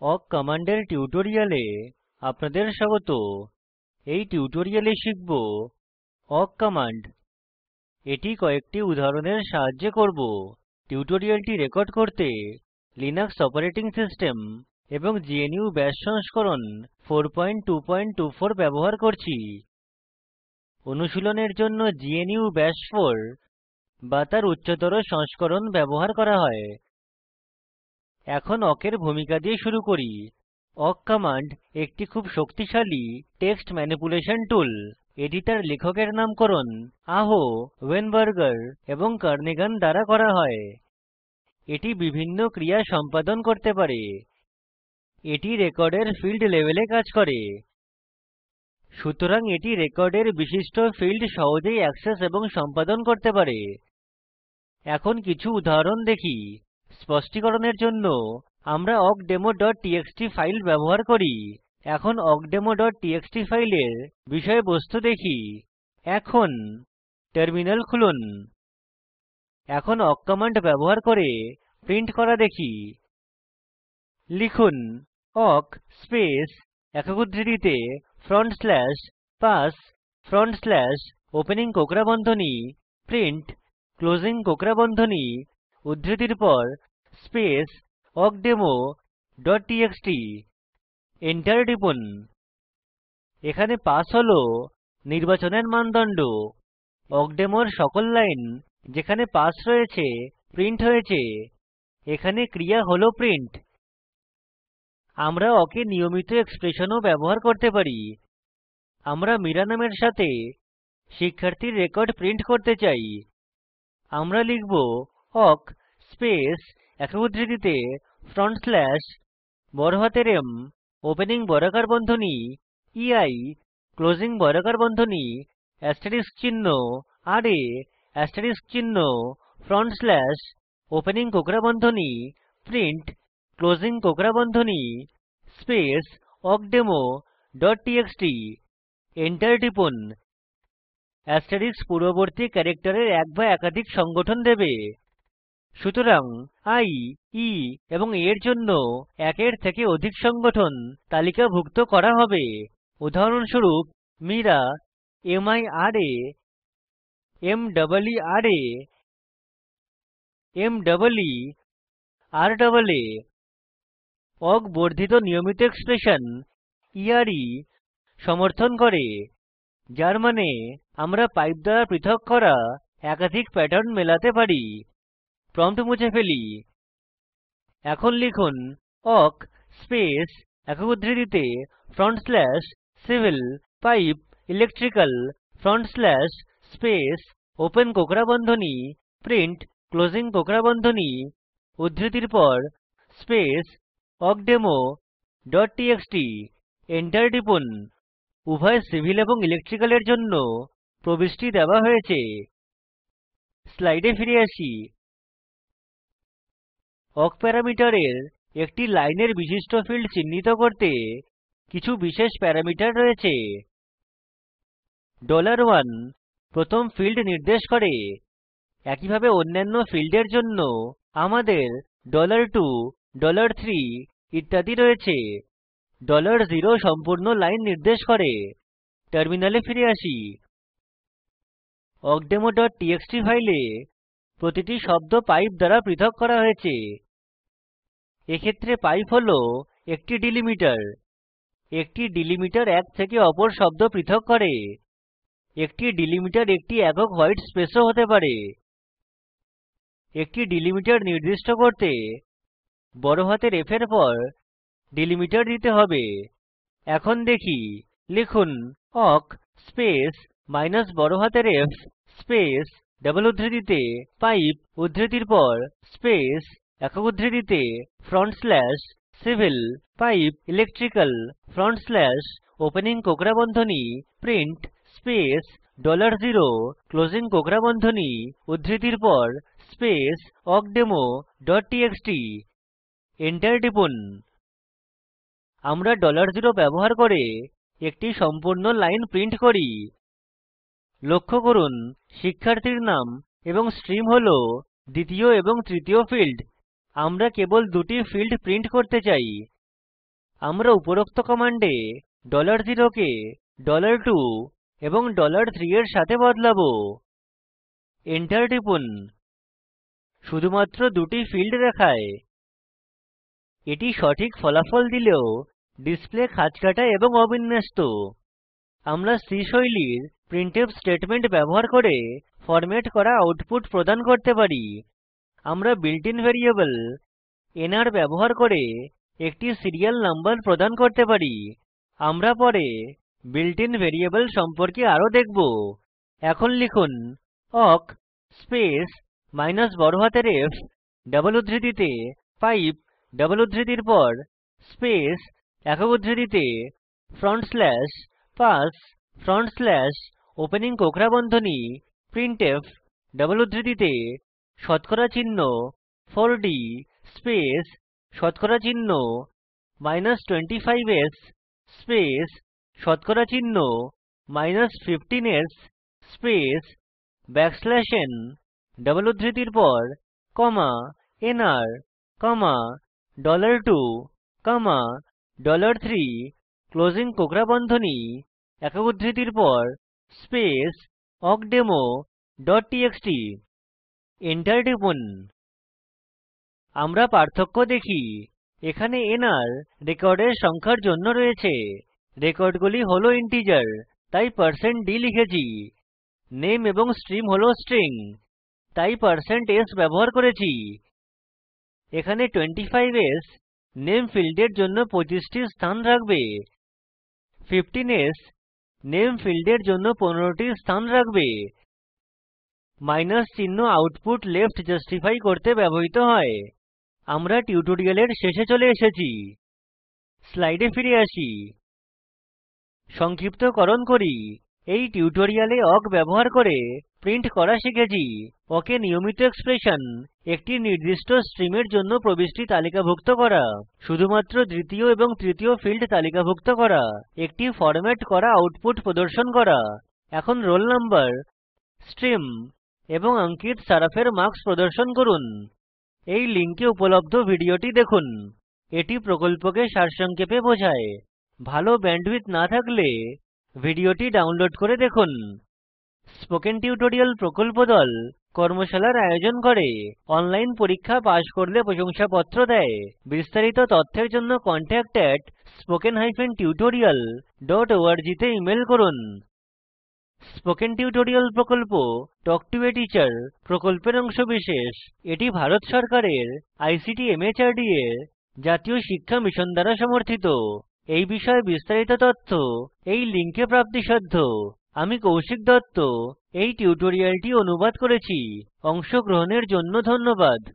awk কমান্ডের টিউটোরিয়ালে আপনাদের স্বাগত। এই টিউটোরিয়ালে শিখব awk কমান্ড। এটি কয়েকটি উদাহরণের সাহায্যে করব। টিউটোরিয়ালটি রেকর্ড করতে লিনাক্স অপারেটিং সিস্টেম এবং গনুহ বাশ সংস্করণ 4224 ব্যবহার করছি। অনুশীলনের জন্য গনুহ বাশ 4 বা তার উচ্চতর সংস্করণ ব্যবহার করা হয়। এখন awk এর ভূমিকা দিয়ে শুরু করি। awk কমান্ড একটি খুব শক্তিশালী টেক্সট ম্যানিপুলেশন টুল। এটি তার লেখকের নামকরণ আহো ওয়েনবার্গার এবং কার্নিগান দ্বারা করা হয়। এটি বিভিন্ন ক্রিয়া সম্পাদন করতে পারে। এটি রেকর্ডের ফিল্ড লেভেলে কাজ করে, সুতরাং এটি রেকর্ডের বিশিষ্ট ফীল্ড সহজেই অ্যাক্সেস এবং সম্পাদন করতে পারে। এখন কিছু উদাহরণ দেখি। স্পষ্টিকরণের জন্য আমরা awkdemo.txt ফাইল ব্যবহার করি। এখন awkdemo.txt ফাইলের বিষয়বস্তু দেখি। এখন টার্মিনাল খুলুন। এখন awk কমান্ড ব্যবহার করে প্রিন্ট করা দেখি। লিখুন awk স্পেস একক উদ্ধৃতিতে front slash pass front slash opening কোঁকড়া বন্ধনী প্রিন্ট ক্লোজিং কোঁকড়া বন্ধনী উদ্ধৃতির পর স্পেস awkdemo.txt। এন্টার টিপুন। এখানে পাস হল নির্বাচনের মানদণ্ড। awkdemo এর সকল লাইন যেখানে পাস রয়েছে প্রিন্ট হয়েছে। এখানে ক্রিয়া হল প্রিন্ট। আমরা awk এ নিয়মিত এক্সপ্রেশন ও ব্যবহার করতে পারি। আমরা মীরা নামের সাথে শিক্ষার্থীর রেকর্ড প্রিন্ট করতে চাই। আমরা লিখব awk স্পেস একক উদ্ধৃতিতে ফ্রন্ট স্ল্যাশ বড় হাতের M ওপেনিং বর্গাকার বন্ধনী ei ক্লোজিং বর্গাকার বন্ধনী অ্যাস্টেরিস্ক চিহ্ন ra অ্যাস্টেরিস্ক চিহ্ন ফ্রন্ট স্ল্যাশ ওপেনিং কোঁকড়া বন্ধনী প্রিন্ট ক্লোজিং কোঁকড়া বন্ধনী স্পেস awkdemo.txt। এন্টার টিপুন। অ্যাস্টেরিস্ক পূর্ববর্তী ক্যারেক্টারের এক বা একাধিক সংগঠন দেবে, সুতরাং i e এবং a এর জন্য একের থেকে অধিক সংগঠন তালিকাভুক্ত করা হবে। উদাহরণস্বরূপ mira mira meera mraa। awk বর্ধিত নিয়মিত এক্সপ্রেশন ere সমর্থন করে, যার মানে আমরা পাইপ দ্বারা পৃথক করা একাধিক প্যাটার্ন মেলাতে পারি। প্রম্পট মুছে ফেলি। এখন লিখুন awk স্পেস একক উদ্ধৃতিতে front slash civil pipe electrical front slash space open কোঁকড়া বন্ধনী প্রিন্ট ক্লোজিং কোঁকড়া বন্ধনী উদ্ধৃতির পর স্পেস awkdemo.txt। এন্টার টিপুন। উভয় সিভিল এবং ইলেকট্রিক্যালের জন্য প্রবিষ্টি দেওয়া হয়েছে। স্লাইডে ফিরে আসি। awk প্যারামিটারের একটি লাইনের বিশিষ্ট ফীল্ড চিহ্নিত করতে কিছু বিশেষ প্যারামিটার রয়েছে। $1 প্রথম ফীল্ড নির্দেশ করে। একইভাবে অন্যান্য ফীল্ডের জন্য আমাদের $2 $3 ইত্যাদি রয়েছে। $0 সম্পূর্ণ লাইন নির্দেশ করে। টার্মিনালে ফিরে আসি। awkdemo.txt ফাইলে প্রতিটি শব্দ পাইপ দ্বারা পৃথক করা হয়েছে। এক্ষেত্রে পাইপ হল একটি ডিলিমিটার। একটি ডিলিমিটার এক থেকে অপর শব্দ পৃথক করে। একটি ডিলিমিটার একটি একক হোয়াইট স্পেসও হতে পারে। একটি ডিলিমিটার নির্দিষ্ট করতে বড় হাতের F এর পর ডিলিমিটার দিতে হবে। এখন দেখি। লিখুন awk স্পেস মাইনাস বড় হাতের F স্পেস ডাবল উদ্ধৃতিতে পাইপ উদ্ধৃতির পর স্পেস একক উদ্ধৃতিতে front slash civil pipe electrical front slash opening কোঁকড়া বন্ধনী প্রিন্ট স্পেস $0 ক্লোজিং কোঁকড়া বন্ধনী উদ্ধৃতির পর স্পেস awkdemo.txt। এন্টার টিপুন। আমরা $0 ব্যবহার করে একটি সম্পূর্ণ লাইন প্রিন্ট করি। লক্ষ্য করুন শিক্ষার্থীর নাম এবং স্ট্রিম হল দ্বিতীয় এবং তৃতীয় ফীল্ড। আমরা কেবল দুটি ফীল্ড প্রিন্ট করতে চাই। আমরা উপরোক্ত কমান্ডে $0 কে $2 এবং $3 এর সাথে বদলাবো Enter টিপুন শুধুমাত্র দুটি ফীল্ড দেখায় এটি সঠিক ফলাফল দিলেও ডিসপ্লে খাঁজকাটা এবং অবিন্যস্ত আমরা C শৈলীর printf স্টেটমেন্ট ব্যবহার করে ফরম্যাট করা আউটপুট প্রদান করতে পারি আমরা built in ভ্যারিয়েবল nr ব্যবহার করে একটি সিরিয়াল নাম্বার প্রদান করতে পারি আমরা পরে built in ভ্যারিয়েবল সম্পর্কে আরো দেখব এখন লিখুন awk স্পেস মাইনাস বড় হাতের f ডাবল উদ্ধৃতিতে পাইপ ডাবল উদ্ধৃতির পর স্পেস একক উদ্ধৃতিতে front slash pass front slash opening কোঁকড়া বন্ধনী printf ডাবল উদ্ধৃতিতে শতকরা চিহ্ন 4d স্পেস শতকরা চিহ্ন -25s স্পেস শতকরা চিহ্ন -15s space backslash n double উদ্ধৃতির পর কমা nr কমা $2 কমা $3 ক্লোজিং কোঁকড়া বন্ধনী একক উদ্ধৃতির পর স্পেস awkdemo.txt Enter টিপুন আমরা পার্থক্য দেখি এখানে nr রেকর্ডের সংখ্যার জন্য রয়েছে রেকর্ডগুলি হল ইন্টিজার তাই %d লিখেছি নেম এবং স্ট্রিম হল স্ট্রিং তাই %s ব্যবহার করেছি এখানে 25s নেম ফীল্ডের জন্য 25টি স্থান রাখবে 15s নেম ফীল্ডের জন্য 15টি স্থান রাখবে মাইনাস চিহ্ন আউটপুট লেফট জাস্টিফাই করতে ব্যবহৃত হয় আমরা টিউটোরিয়ালের শেষে চলে এসেছি স্লাইডে ফিরে আসি সংক্ষিপ্তকরণ করি এই টিউটোরিয়ালে awk ব্যবহার করে প্রিন্ট করা শিখেছি awk এ নিয়মিত এক্সপ্রেশন একটি নির্দিষ্ট স্ট্রিমের জন্য প্রবিষ্টি তালিকাভুক্ত করা শুধুমাত্র দ্বিতীয় এবং তৃতীয় ফীল্ড তালিকাভুক্ত করা একটি ফরম্যাট করা আউটপুট প্রদর্শন করা এখন roll number স্ট্রিম এবং অঙ্কিত সারাফের মার্কস প্রদর্শন করুন এই লিঙ্কে উপলব্ধ ভিডিওটি দেখুন এটি প্রকল্পকে সারসংক্ষেপে বোঝায় ভালো ব্যান্ডউইডথ না থাকলে ভিডিওটি ডাউনলোড করে দেখুন স্পোকেন টিউটোরিয়াল প্রকল্প দল কর্মশালার আয়োজন করে অনলাইন পরীক্ষা পাস করলে প্রশংসাপত্র দেয় বিস্তারিত তথ্যের জন্য contact@spoken-tutorial.org তে ইমেল করুন স্পোকেন টিউটোরিয়াল প্রকল্প টক টু এ টিচার প্রকল্পের অংশবিশেষ এটি ভারত সরকারের আইসিটি মাহর্দ এর জাতীয় শিক্ষা মিশন দ্বারা সমর্থিত এই বিষয়ে বিস্তারিত তথ্য এই লিঙ্কে প্রাপ্তিসাধ্য আমি কৌশিক দত্ত এই টিউটোরিয়ালটি অনুবাদ করেছি অংশগ্রহণের জন্য ধন্যবাদ